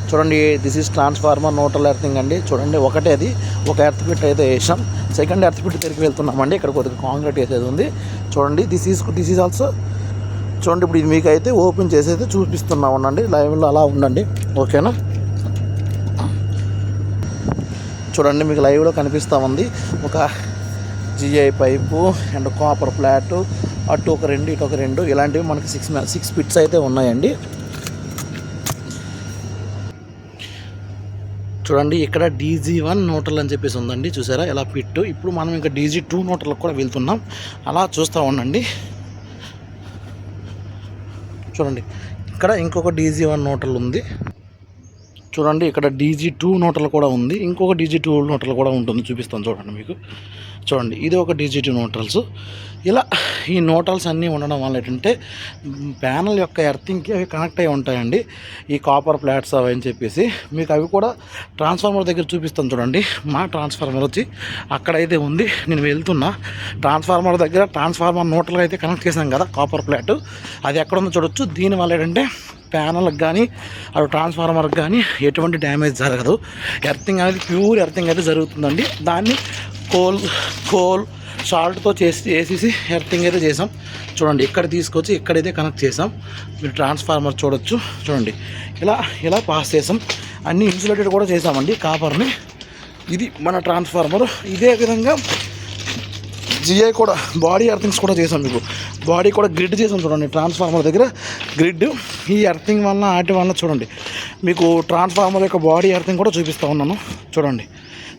చూడండి, this is transformer neutral earthing అండి. చూడండి, ఒకటే అది ఒక ఎర్త్ పిట్ అయితే వేసాం. సెకండ్ ఎర్త్ పిట్ తిరిగి వెళ్తున్నామండి. ఇక్కడ కొద్దిగా కాంక్రీట్ వేసేది ఉంది. చూడండి, దిస్ ఈజ్ ఆల్సో. చూడండి, ఇప్పుడు ఇది మీకు అయితే ఓపెన్ చేసేది చూపిస్తున్నాం ఉండండి. లైవ్లో అలా ఉండండి, ఓకేనా. చూడండి, మీకు లైవ్లో కనిపిస్తూ ఉంది ఒక GI pipe and copper flat, అటు ఒక రెండు ఇటు ఒక రెండు, ఇలాంటివి మనకి సిక్స్ పిట్స్ అయితే ఉన్నాయండి. చూడండి, ఇక్కడ DG1 న్యూట్రల్ అని చెప్పేసి ఉందండి. చూసారా ఎలా పిట్టు. ఇప్పుడు మనం ఇంకా DG2 న్యూట్రల్కి కూడా వెళ్తున్నాం. అలా చూస్తూ ఉండండి. చూడండి, ఇక్కడ ఇంకొక DG1 న్యూట్రల్ ఉంది. చూడండి, ఇక్కడ DG2 న్యూట్రల్ కూడా ఉంది. ఇంకొక DG2 న్యూట్రల్ కూడా ఉంటుంది, చూపిస్తాను చూడండి మీకు. చూడండి, ఇది ఒక DG2 న్యూట్రల్స్. ఇలా ఈ న్యూట్రల్స్ అన్నీ ఉండడం వల్ల ఏంటంటే ప్యానల్ యొక్క ఎర్తింగ్కి అవి కనెక్ట్ అయి ఉంటాయండి. ఈ కాపర్ ప్లాట్స్ అవి అని చెప్పేసి మీకు అవి కూడా ట్రాన్స్ఫార్మర్ దగ్గర చూపిస్తాను చూడండి. మా ట్రాన్స్ఫార్మర్ వచ్చి అక్కడైతే ఉంది. నేను వెళ్తున్నా ట్రాన్స్ఫార్మర్ దగ్గర. ట్రాన్స్ఫార్మర్ న్యూట్రల్ అయితే కనెక్ట్ చేశాం కదా కాపర్ ప్లాట్, అది ఎక్కడ ఉందో చూడొచ్చు. దీనివల్ల ఏంటంటే ప్యానల్కి కానీ అటు ట్రాన్స్ఫార్మర్కి కానీ ఎటువంటి డ్యామేజ్ జరగదు. ఎర్తింగ్ అనేది ప్యూర్ ఎర్తింగ్ అయితే జరుగుతుందండి. దాన్ని కోల్ సాల్ట్తో వేసేసి ఎర్తింగ్ అయితే చేసాం. చూడండి, ఇక్కడ తీసుకొచ్చి ఇక్కడైతే కనెక్ట్ చేసాం. మీరు ట్రాన్స్ఫార్మర్ చూడొచ్చు. చూడండి, ఇలా పాస్ చేసాం. అన్నీ ఇన్సులేటెడ్ కూడా చేసామండి కాపర్ని. ఇది మన ట్రాన్స్ఫార్మర్. ఇదే విధంగా జిఐ కూడా బాడీ ఎర్తింగ్స్ కూడా చేసాం. మీకు బాడీ కూడా గ్రిడ్ చేసాం. చూడండి, ట్రాన్స్ఫార్మర్ దగ్గర గ్రిడ్. ఈ ఎర్తింగ్ వలన వాటి వలన చూడండి మీకు ట్రాన్స్ఫార్మర్ యొక్క బాడీ ఎర్తింగ్ కూడా చూపిస్తూ ఉన్నాను. చూడండి,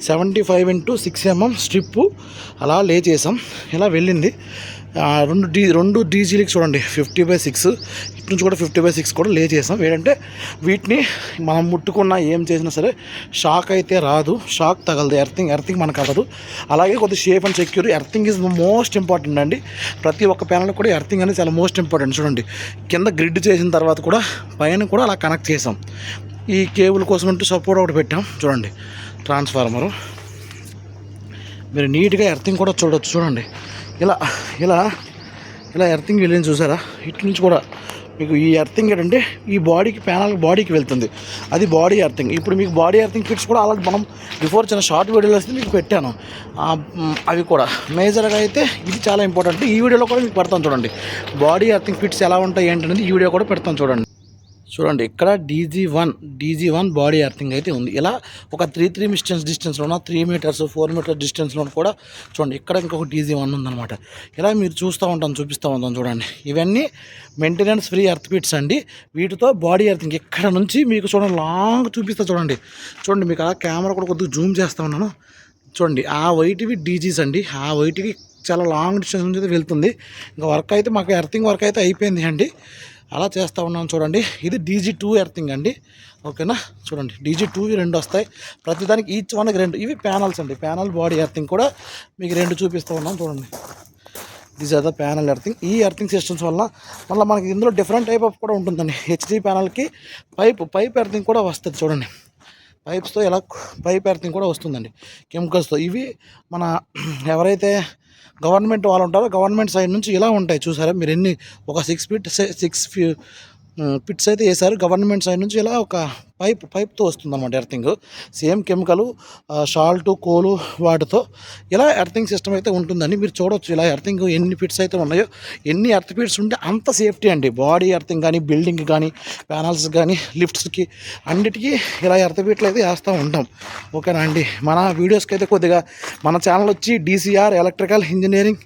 75x6 mm స్ట్రిప్పు అలా లే చేసాం. ఇలా వెళ్ళింది. రెండు డీజీలకి చూడండి 50/6, ఇటు నుంచి కూడా 50/6 కూడా లే చేసాం. ఏంటంటే వీటిని మనం ముట్టుకున్నా ఏం చేసినా సరే షాక్ అయితే రాదు, షాక్ తగలదు. ఎర్తింగ్ మనకు అవ్వదు. అలాగే కొద్దిగా safe and secure. Earthing is most important అండి. ప్రతి ఒక్క ప్యానల్ కూడా ఎర్తింగ్ అనేది చాలా మోస్ట్ ఇంపార్టెంట్. చూడండి, కింద గ్రిడ్ చేసిన తర్వాత కూడా పైన కూడా అలా కనెక్ట్ చేసాం. ఈ కేబుల్ కోసం అంటూ సపోర్ట్ ఒకటి పెట్టాం. చూడండి, ట్రాన్స్ఫార్మరు మీరు నీట్గా ఎర్తింగ్ కూడా చూడవచ్చు. చూడండి, ఇలా ఎర్తింగ్ వెళ్ళింది చూసారా. ఇటు నుంచి కూడా మీకు ఈ ఎర్తింగ్ ఏంటంటే ఈ బాడీకి వెళ్తుంది. అది బాడీ ఎర్తింగ్. ఇప్పుడు మీకు బాడీ ఎర్తింగ్ ఫిట్స్ కూడా అలాగే మనం బిఫోర్ చిన్న షార్ట్ వీడియోలో వస్తే మీకు పెట్టాను. అవి కూడా మేజర్గా అయితే ఇది చాలా ఇంపార్టెంట్. ఈ వీడియోలో కూడా మీకు పెడతాను చూడండి. బాడీ ఎర్తింగ్ ఫిట్స్ ఎలా ఉంటాయి ఏంటనేది ఈ వీడియో కూడా పెడతాను చూడండి. చూడండి, ఇక్కడ DG1 బాడీ ఎర్తింగ్ అయితే ఉంది. ఇలా ఒక 3 డిస్టెన్స్లోన 3 మీటర్స్ 4 మీటర్స్ డిస్టెన్స్లో కూడా చూడండి ఇక్కడ ఇంకొక DG1 ఉందన్నమాట. ఇలా మీరు చూస్తూ ఉంటాను. చూడండి, ఇవన్నీ మెయింటెనెన్స్ ఫ్రీ ఎర్త్ పిట్స్ అండి. వీటితో బాడీ ఎర్తింగ్ ఇక్కడ నుంచి మీకు చూడండి లాంగ్ చూపిస్తా. చూడండి మీకు అలా కెమెరా కూడా కొద్దిగా జూమ్ చేస్తూ ఉన్నాను. చూడండి, ఆ వైట్వి DGs అండి. ఆ వైట్వి చాలా లాంగ్ డిస్టెన్స్ నుంచి అయితే వెళ్తుంది. ఇంకా వర్క్ అయితే మాకు ఎర్తింగ్ వర్క్ అయితే అయిపోయింది అండి. అలా చేస్తూ ఉన్నాను. చూడండి, ఇది DG2 ఎర్తింగ్ అండి, ఓకేనా. చూడండి, DG2 రెండు వస్తాయి. ప్రతిదానికి ఈచ్ వన్కి 2. ఇవి ప్యానల్స్ అండి. ప్యానల్ బాడీ ఎర్తింగ్ కూడా మీకు 2 చూపిస్తూ ఉన్నాం. చూడండి, this are the panel earthing. ఈ ఎర్తింగ్ సిస్టమ్స్ వల్ల మళ్ళీ మనకి ఇందులో డిఫరెంట్ టైప్ ఆఫ్ కూడా ఉంటుందండి. HG ప్యానల్కి పైప్ ఎర్తింగ్ కూడా వస్తుంది. చూడండి, పైప్స్తో ఇలా పైప్ ఎర్తింగ్ కూడా వస్తుందండి కెమికల్స్తో. ఇవి మన ఎవరైతే గవర్నమెంట్ వాళ్ళు ఉంటారో గవర్నమెంట్ సైడ్ నుంచి ఇలా ఉంటాయి. చూసారా మీరు ఒక 6 పిట్స్ అయితే వేసారు గవర్నమెంట్ సైడ్ నుంచి. ఇలా ఒక పైప్తో వస్తుంది అన్నమాట ఎర్తింగ్. సేమ్ కెమికల్ సాల్ట్ కోలు వాటితో ఇలా ఎర్తింగ్ సిస్టమ్ అయితే ఉంటుందండి. మీరు చూడవచ్చు ఇలా ఎర్తింగ్ ఎన్ని పిట్స్ అయితే ఉన్నాయో, ఎన్ని ఎర్త్ పిట్స్ ఉంటే అంత సేఫ్టీ అండి. బాడీ ఎర్తింగ్ కానీ బిల్డింగ్ కానీ ప్యానల్స్ కానీ లిఫ్ట్స్కి అన్నిటికీ ఇలా ఎర్త్ పిట్లు అయితే వేస్తూ ఉంటాం, ఓకేనా అండి. మన వీడియోస్కి అయితే కొద్దిగా మన ఛానల్ వచ్చి DCR electrical engineering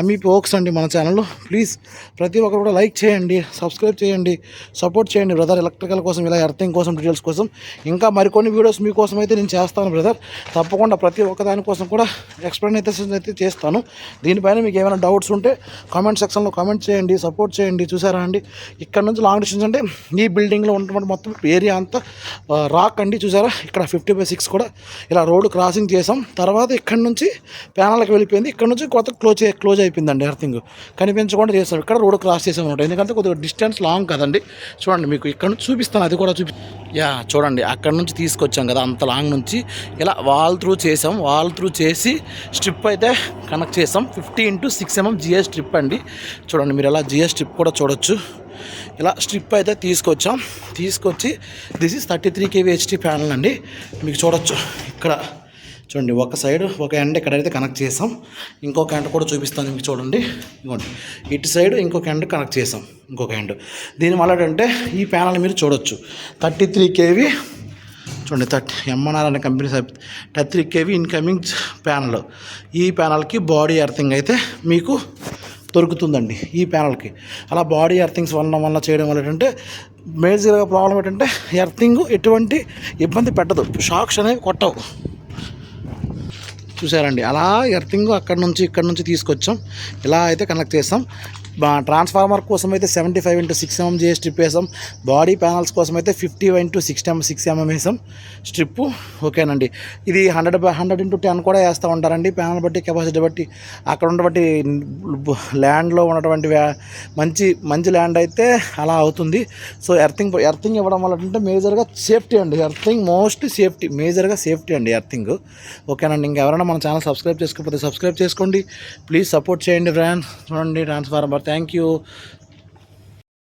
MEP works అండి మన ఛానల్లో. ప్లీజ్ ప్రతి ఒక్కరు కూడా లైక్ చేయండి, సబ్స్క్రైబ్ చేయండి, సపోర్ట్ చేయండి బ్రదర్. ఎలక్ట్రికల్ కోసం ఇలా ఎర్తింగ్ కోసం డీటెయిల్స్ కోసం ఇంకా మరికొన్ని వీడియోస్ మీకోసం అయితే నేను చేస్తాను బ్రదర్. తప్పకుండా ప్రతి ఒక్క దానికోసం కూడా ఎక్స్ప్లెనేషన్ అయితే చేస్తాను. దీనిపైన మీకు ఏమైనా డౌట్స్ ఉంటే కామెంట్ సెక్షన్లో కామెంట్ చేయండి, సపోర్ట్ చేయండి. చూసారా అండి, ఇక్కడ నుంచి లాంగ్ డిస్టెన్స్ అంటే ఈ బిల్డింగ్లో ఉన్నటువంటి మొత్తం ఏరియా అంతా రాక్ అండి. చూసారా, ఇక్కడ 50/6 కూడా ఇలా రోడ్డు క్రాసింగ్ చేసాం. తర్వాత ఇక్కడ నుంచి ప్యానల్కి వెళ్ళిపోయింది. ఇక్కడ నుంచి కొత్త క్లోజ్ అయిపోయిందండి ఎర్తింగ్. కనిపించకుండా చేస్తాం. ఇక్కడ రోడ్డు క్రాస్ చేసాం అనమాట. ఎందుకంటే కొద్దిగా డిస్టెన్స్ లాంగ్ కదండి. చూడండి, మీకు ఇక్కడ నుంచి చూపిస్తాను, అది కూడా చూడండి, అక్కడ నుంచి తీసుకొచ్చాం కదా అంత లాంగ్ నుంచి ఇలా వాల్ త్రూ చేసి స్ట్రిప్ అయితే కనెక్ట్ చేసాం. 50x6 mm GS స్ట్రిప్ అండి. చూడండి, మీరు ఇలా GS స్ట్రిప్ కూడా చూడొచ్చు. ఇలా స్ట్రిప్ అయితే తీసుకొచ్చి this is 33 kV HT panel అండి. మీకు చూడొచ్చు ఇక్కడ చూడండి, ఒక సైడ్ ఒక ఎండ్ ఎక్కడైతే కనెక్ట్ చేసాం, ఇంకొక ఎండ్ కూడా చూపిస్తాను మీకు చూడండి. ఇదిగోండి ఇటు సైడ్ ఇంకొక ఎండ్ కనెక్ట్ చేసాం, ఇంకొక ఎండ్. దీనివల్ల ఏంటంటే ఈ ప్యానల్ మీరు చూడొచ్చు 33 kV చూడండి, ఎంఎన్ఆర్ అనే కంపెనీ 33 kV ఇన్కమింగ్ ప్యానల్. ఈ ప్యానల్కి బాడీ ఎర్తింగ్ అయితే మీకు దొరుకుతుందండి ఈ ప్యానల్కి. అలా బాడీ ఎర్తింగ్స్ వల్ల చేయడం వల్ల ఏంటంటే మేజర్గా ప్రాబ్లం ఏంటంటే ఎర్తింగ్ ఎటువంటి ఇబ్బంది పెట్టదు, షాక్స్ అనేవి కొట్టవు. చూసారండి, అలా ఎర్తింగ్ ఇక్కడ నుంచి తీసుకొచ్చాం, ఇలా అయితే కనెక్ట్ చేస్తాం. ట్రాన్స్ఫార్మర్ కోసం అయితే 75 x 6 mm స్ట్రిప్ వేసాం. బాడీ ప్యానల్స్ కోసం అయితే 50 x 6 mm వేసాం స్ట్రిప్పు. ఓకేనండి, ఇది 100 x 10 కూడా వేస్తూ ఉంటారండి, ప్యానల్ బట్టి కెపాసిటీ బట్టి. అక్కడ ఉన్నటువంటి ల్యాండ్లో ఉన్నటువంటి మంచి ల్యాండ్ అయితే అలా అవుతుంది. సో ఎర్తింగ్ ఇవ్వడం వల్ల అంటే మేజర్గా సేఫ్టీ అండి. ఎర్తింగ్ మోస్ట్ సేఫ్టీ, మేజర్గా సేఫ్టీ అండి ఎర్తింగ్. ఓకేనండి, ఇంకెవరైనా మన ఛానల్ సబ్స్క్రైబ్ చేసుకోకపోతే సబ్స్క్రైబ్ చేసుకోండి. ప్లీజ్ సపోర్ట్ చేయండి ఫ్రెండ్స్. చూడండి ట్రాన్స్ఫార్మర్. Thank you.